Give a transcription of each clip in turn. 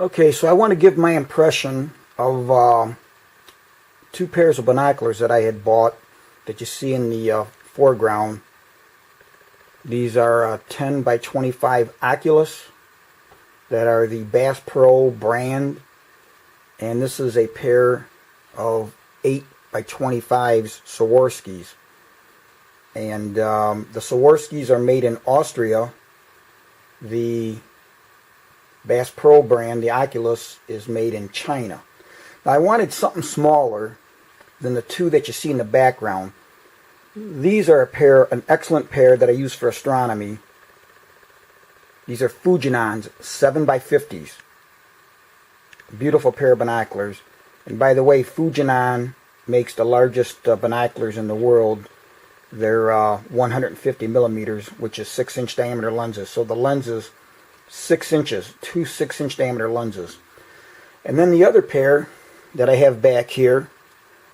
Okay, so I want to give my impression of two pairs of binoculars that I had bought that you see in the foreground. These are 10 by 25 Oculus that are the Bass Pro brand, and this is a pair of 8 by 25s Swarovskis. And the Swarovskis are made in Austria. The Bass Pro brand, the Oculus, is made in China. Now, I wanted something smaller than the two that you see in the background. These are an excellent pair that I use for astronomy. These are Fujinon's 7 by 50s. Beautiful pair of binoculars. And by the way, Fujinon makes the largest binoculars in the world. They're 150 millimeters, which is 6-inch diameter lenses. So the lenses, 6 inches, two 6-inch diameter lenses. And then the other pair that I have back here,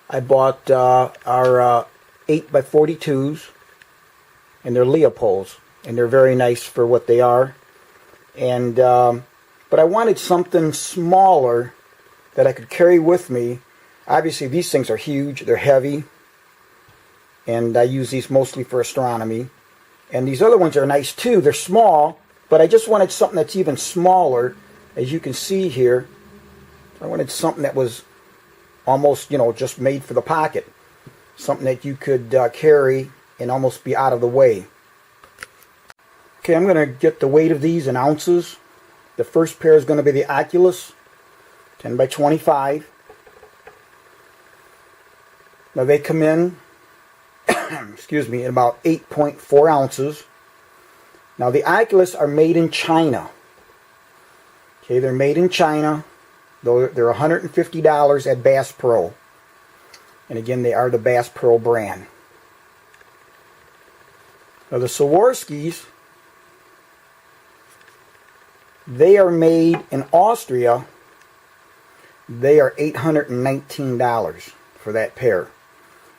I bought our 8 by 42s, and they're Leopolds, and they're very nice for what they are. And but I wanted something smaller that I could carry with me. Obviously, these things are huge; they're heavy, and I use these mostly for astronomy. And these other ones are nice too. They're small, but I just wanted something that's even smaller, as you can see here. I wanted something that was almost, just made for the pocket. Something that you could carry and almost be out of the way. Okay, I'm going to get the weight of these in ounces. The first pair is going to be the Oculus 10 by 25. Now they come in, excuse me, in about 8.4 ounces. Now the Oculus are made in China. Okay, they're made in China. They're $150 at Bass Pro. And again, they are the Bass Pro brand. Now the Swarovskis, they are made in Austria. They are $819 for that pair.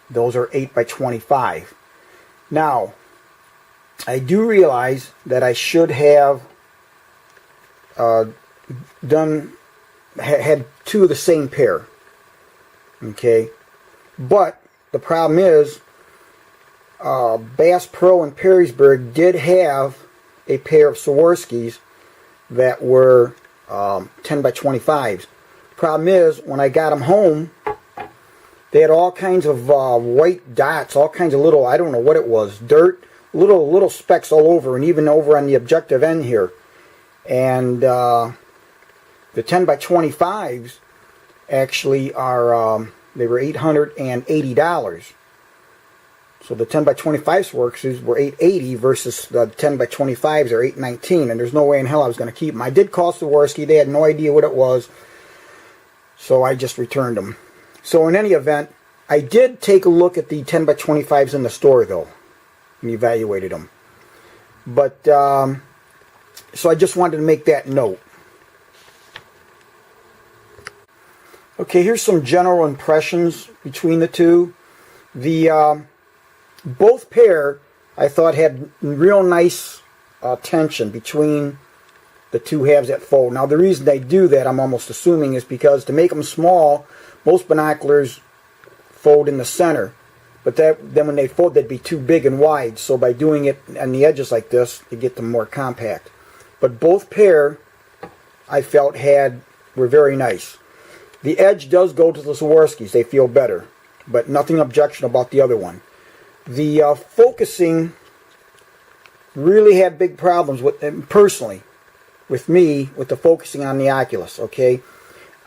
Those are 8 by 25. Now, I do realize that I should have had two of the same pair. Okay, but the problem is Bass Pro in Perrysburg did have a pair of Swarovskis that were 10 by 25s. Problem is, when I got them home, they had all kinds of white dots, all kinds of little, I don't know what it was, dirt, little specks all over, and even over on the objective end here. And the 10 by 25s actually are, they were $880. So the 10 by 25 were $880 versus the 10 by 25s are $819, and there's no way in hell I was going to keep them. I did call Swarovski. They had no idea what it was, so I just returned them. So in any event, I did take a look at the 10 by 25s in the store, though, and evaluated them. But, so I just wanted to make that note. Okay, here's some general impressions between the two. Both pair, I thought, had real nice tension between the two halves that fold. Now, the reason they do that, I'm almost assuming, is because to make them small, most binoculars fold in the center. But then when they fold, they'd be too big and wide. So by doing it on the edges like this, you get them more compact. But both pair, I felt, were very nice. The edge does go to the Swarovskis. They feel better. But nothing objectionable about the other one. The focusing really had big problems personally with me with the focusing on the Oculus. Okay,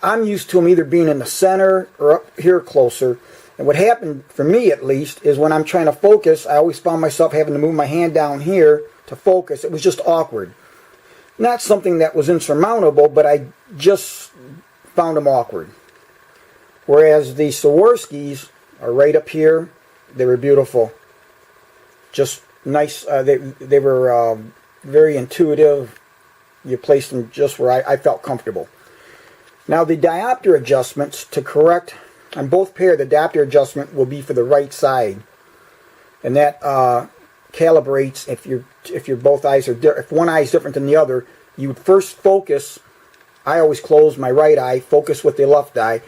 I'm used to them either being in the center or up here closer. And what happened for me, at least, is when I'm trying to focus, I always found myself having to move my hand down here to focus. It was just awkward. Not something that was insurmountable, but I just found them awkward. Whereas the Swarovskis are right up here. They were beautiful. Just nice. They were very intuitive. You placed them just where I felt comfortable. Now the diopter adjustments to correct on both pair, the diopter adjustment will be for the right side, and that calibrates if your both eyes are if one eye is different than the other. You would first focus I always close my right eye, focus with the left eye,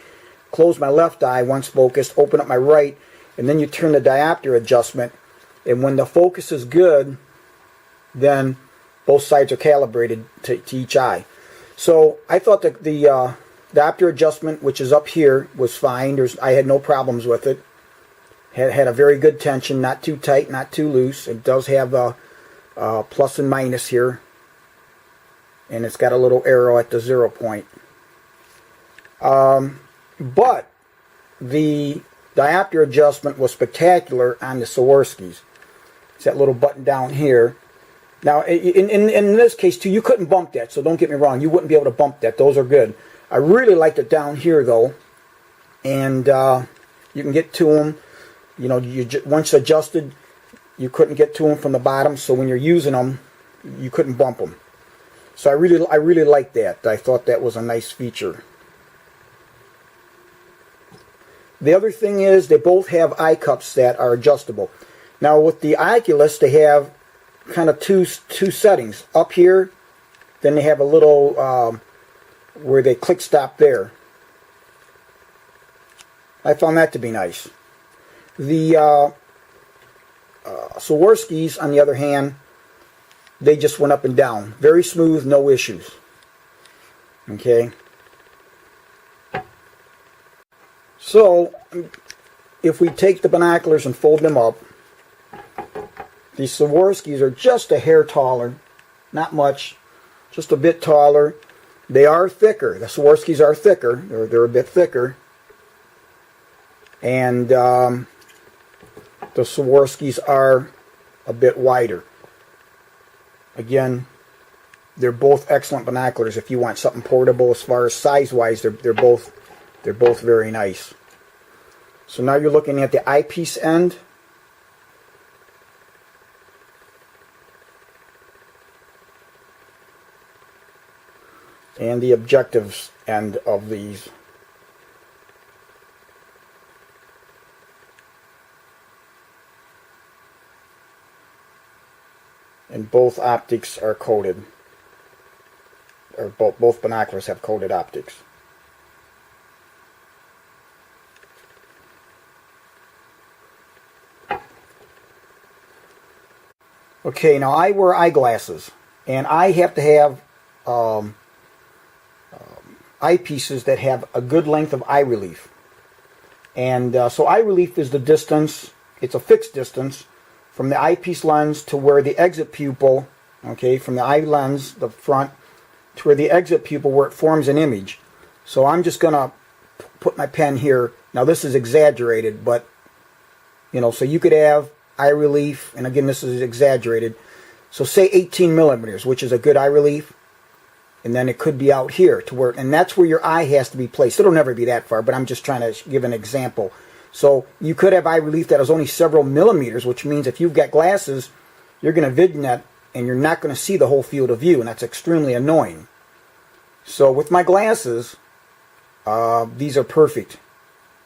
close my left eye once focused, open up my right, and then you turn the diopter adjustment, and when the focus is good, then both sides are calibrated to each eye. So I thought that the diopter adjustment, which is up here, was fine. I had no problems with it. Had a very good tension, not too tight, not too loose. It does have a plus and minus here, and it's got a little arrow at the 0 point. But the diopter adjustment was spectacular on the Swarovskis. It's that little button down here. Now, in this case, too, you couldn't bump that, so don't get me wrong. You wouldn't be able to bump that. Those are good. I really liked it down here, though, and you can get to them. You know, once adjusted, you couldn't get to them from the bottom, so when you're using them, you couldn't bump them. So I really liked that. I thought that was a nice feature. The other thing is they both have eye cups that are adjustable. Now with the Oculus, they have kind of two settings. Up here, then they have a little where they click stop there. I found that to be nice. The Swarovskis, on the other hand, they just went up and down. Very smooth, no issues. Okay. So, if we take the binoculars and fold them up, the Swarovskis are just a hair taller. Not much. Just a bit taller. They are thicker. The Swarovskis are thicker. They're a bit thicker. And the Swarovskis are a bit wider. Again, they're both excellent binoculars if you want something portable. As far as size-wise, they're both very nice. So now you're looking at the eyepiece end. And the objectives end of these. And both optics are coated. Or both binoculars have coated optics. Okay, now I wear eyeglasses, and I have to have eyepieces that have a good length of eye relief. And so eye relief is the distance, it's a fixed distance, from the eyepiece lens to where the exit pupil, okay, from the eye lens, the front, to where the exit pupil, where it forms an image. So I'm just going to put my pen here. Now this is exaggerated, but, you know, so you could have eye relief, and again this is exaggerated, so say 18 millimeters, which is a good eye relief, and then it could be out here to where, and that's where your eye has to be placed. It'll never be that far, but I'm just trying to give an example. So you could have eye relief that is only several millimeters, which means if you've got glasses, you're going to vignette and you're not going to see the whole field of view, and that's extremely annoying. So with my glasses, these are perfect.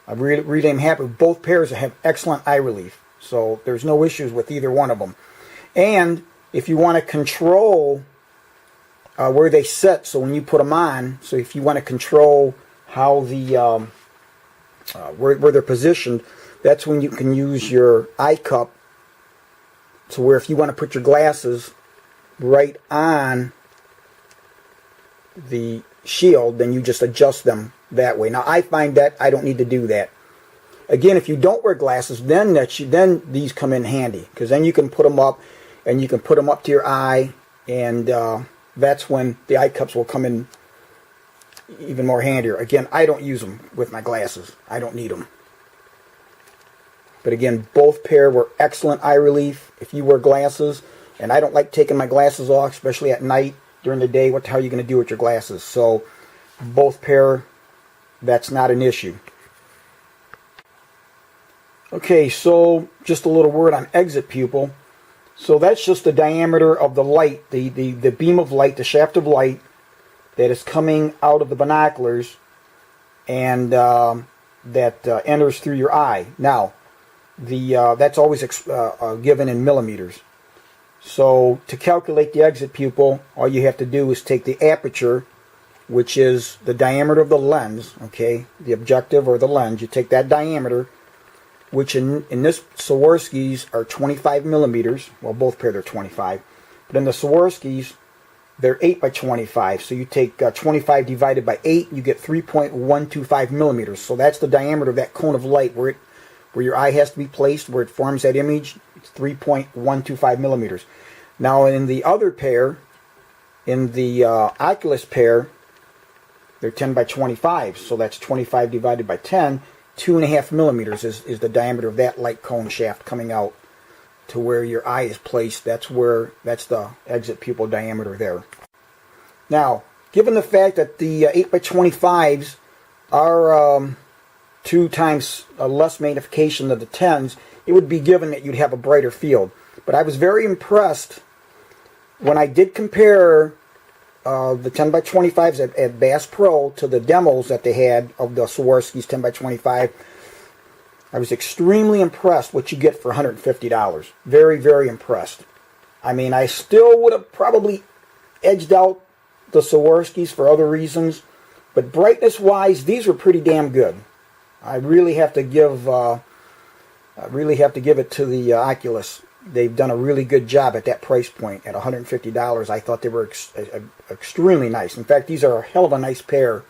I really am happy. Both pairs have excellent eye relief, so there's no issues with either one of them. And if you want to control where they sit, so when you put them on, so if you want to control how the where they're positioned, that's when you can use your eye cup, to where if you want to put your glasses right on the shield, then you just adjust them that way. Now I find that I don't need to do that. Again, if you don't wear glasses, then these come in handy, because then you can put them up, and you can put them up to your eye, and that's when the eye cups will come in even more handier. Again, I don't use them with my glasses. I don't need them. But again, both pair were excellent eye relief if you wear glasses, and I don't like taking my glasses off, especially at night. During the day, what the hell are you going to do with your glasses? So both pair, that's not an issue. Okay, so just a little word on exit pupil. So that's just the diameter of the light, the beam of light, the shaft of light that is coming out of the binoculars, and that enters through your eye. Now, that's always given in millimeters. So to calculate the exit pupil, all you have to do is take the aperture which is the diameter of the lens, okay, the objective or the lens. You take that diameter, which in this Swarovskis are 25 millimeters. Well, both pairs are 25. But in the Swarovskis, they're 8 by 25. So you take 25 divided by 8, you get 3.125 millimeters. So that's the diameter of that cone of light where your eye has to be placed, where it forms that image. It's 3.125 millimeters. Now in the other pair, in the Oculus pair, they're 10 by 25, so that's 25 divided by 10. 2.5 millimeters is the diameter of that light cone shaft coming out to where your eye is placed. That's the exit pupil diameter there. Now, given the fact that the 8 by 25s are 2 times less magnification than the 10s, it would be given that you'd have a brighter field. But I was very impressed when I did compare the 10 by 25s at Bass Pro to the demos that they had of the Swarovski's 10 by 25. I was extremely impressed what you get for $150. Very, very impressed. I mean, I still would have probably edged out the Swarovski's for other reasons, but brightness-wise, these were pretty damn good. I really have to give it to the Oculus. They've done a really good job at that price point. At $150, I thought they were extremely nice. In fact, these are a hell of a nice pair.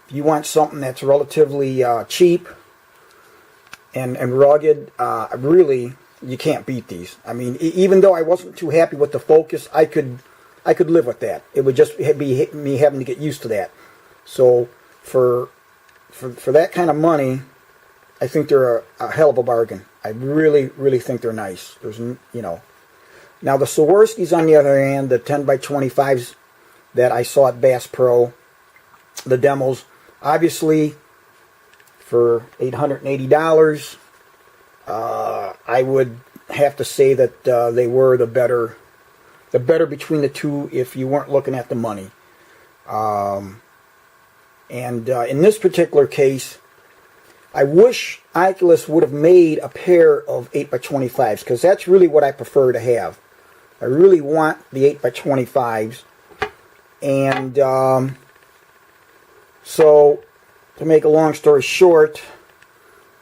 If you want something that's relatively cheap and rugged, really, you can't beat these. I mean, even though I wasn't too happy with the focus, I could live with that. It would just be me having to get used to that. So for that kind of money, I think they're a hell of a bargain. I really, really think they're nice. There's, Now the Swarovskis, on the other hand, the 10 by 25s that I saw at Bass Pro, the demos, obviously for $880, I would have to say that they were the better between the two if you weren't looking at the money. In this particular case, I wish Oculus would have made a pair of 8 by 25s, because that's really what I prefer to have. I really want the 8 by 25s. And so, to make a long story short,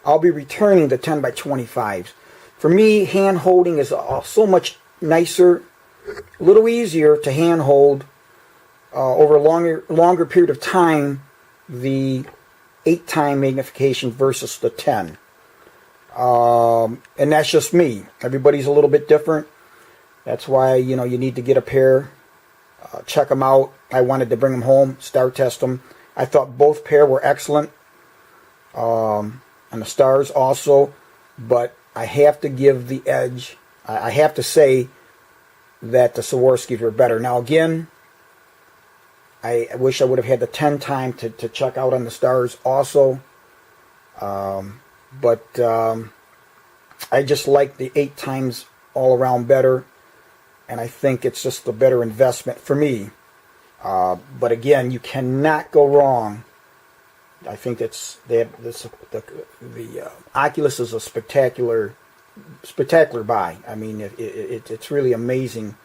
I'll be returning the 10 by 25s. For me, hand holding is so much nicer, a little easier to hand hold over a longer period of time, the 8-time magnification versus the 10. And that's just me. Everybody's a little bit different. That's why, you need to get a pair, check them out. I wanted to bring them home, star test them. I thought both pair were excellent. And the stars also. But I have to give the edge. I have to say that the Swarovskis were better. Now again, I wish I would have had the 10 time to check out on the stars also. But I just like the 8 times all around better. And I think it's just the better investment for me. But again, you cannot go wrong. I think the Oculus is a spectacular buy. I mean, it's really amazing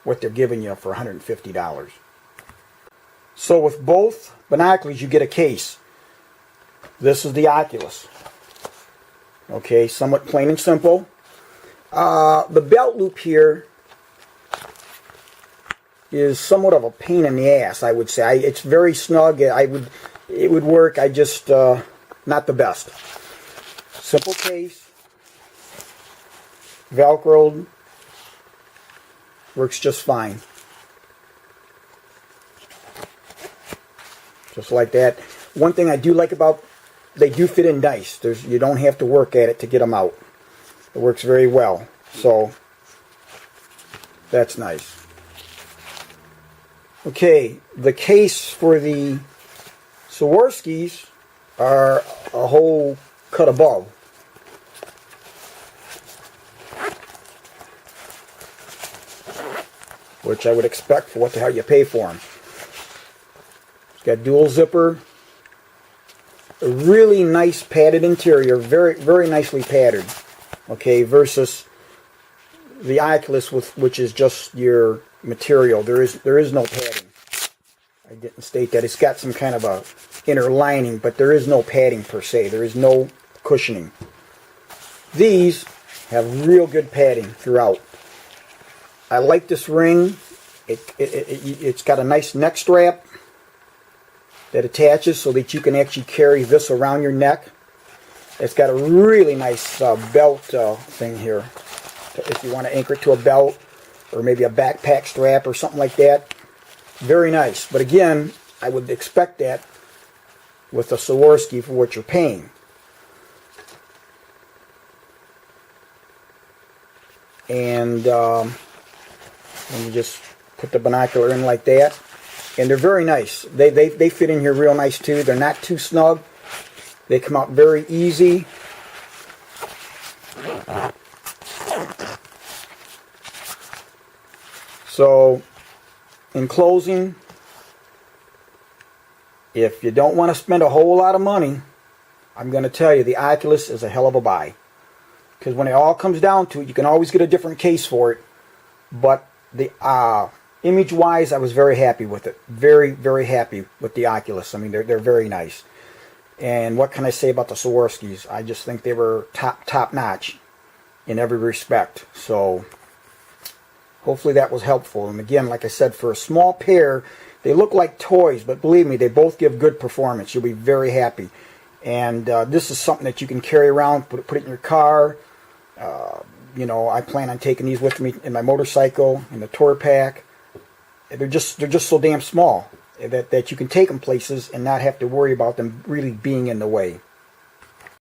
what they're giving you for $150. So with both binoculars, you get a case. This is the Oculus. Okay, somewhat plain and simple. The belt loop here is somewhat of a pain in the ass, I would say. It's very snug. It would work. I just not the best. Simple case, Velcroed, works just fine. Just like that. One thing I do like about, they do fit in nice. You don't have to work at it to get them out. It works very well. So that's nice. Okay, the case for the Swarovskis are a whole cut above. Which I would expect for what the hell you pay for them. It's got dual zipper, a really nice padded interior, very, very nicely padded. Okay, versus the Oculus, which is just your material. There is no padding. I didn't state that. It's got some kind of a inner lining, but there is no padding per se. There is no cushioning. These have real good padding throughout. I like this ring. It's got a nice neck strap that attaches so that you can actually carry this around your neck. It's got a really nice belt thing here. If you want to anchor it to a belt or maybe a backpack strap or something like that. Very nice. But again, I would expect that with a Swarovski for what you're paying. And you just put the binocular in like that. And they're very nice. They fit in here real nice too. They're not too snug. They come out very easy. So, in closing, if you don't want to spend a whole lot of money, I'm going to tell you the Oculus is a hell of a buy. Because when it all comes down to it, you can always get a different case for it. But the image-wise, I was very happy with it. Very, very happy with the Oculus. I mean, they're very nice. And what can I say about the Swarovskis? I just think they were top-notch in every respect. So, hopefully that was helpful. And again, like I said, for a small pair, they look like toys, but believe me, they both give good performance. You'll be very happy. And this is something that you can carry around, put it in your car. You know, I plan on taking these with me in my motorcycle, in the tour pack. They're just so damn small that you can take them places and not have to worry about them really being in the way.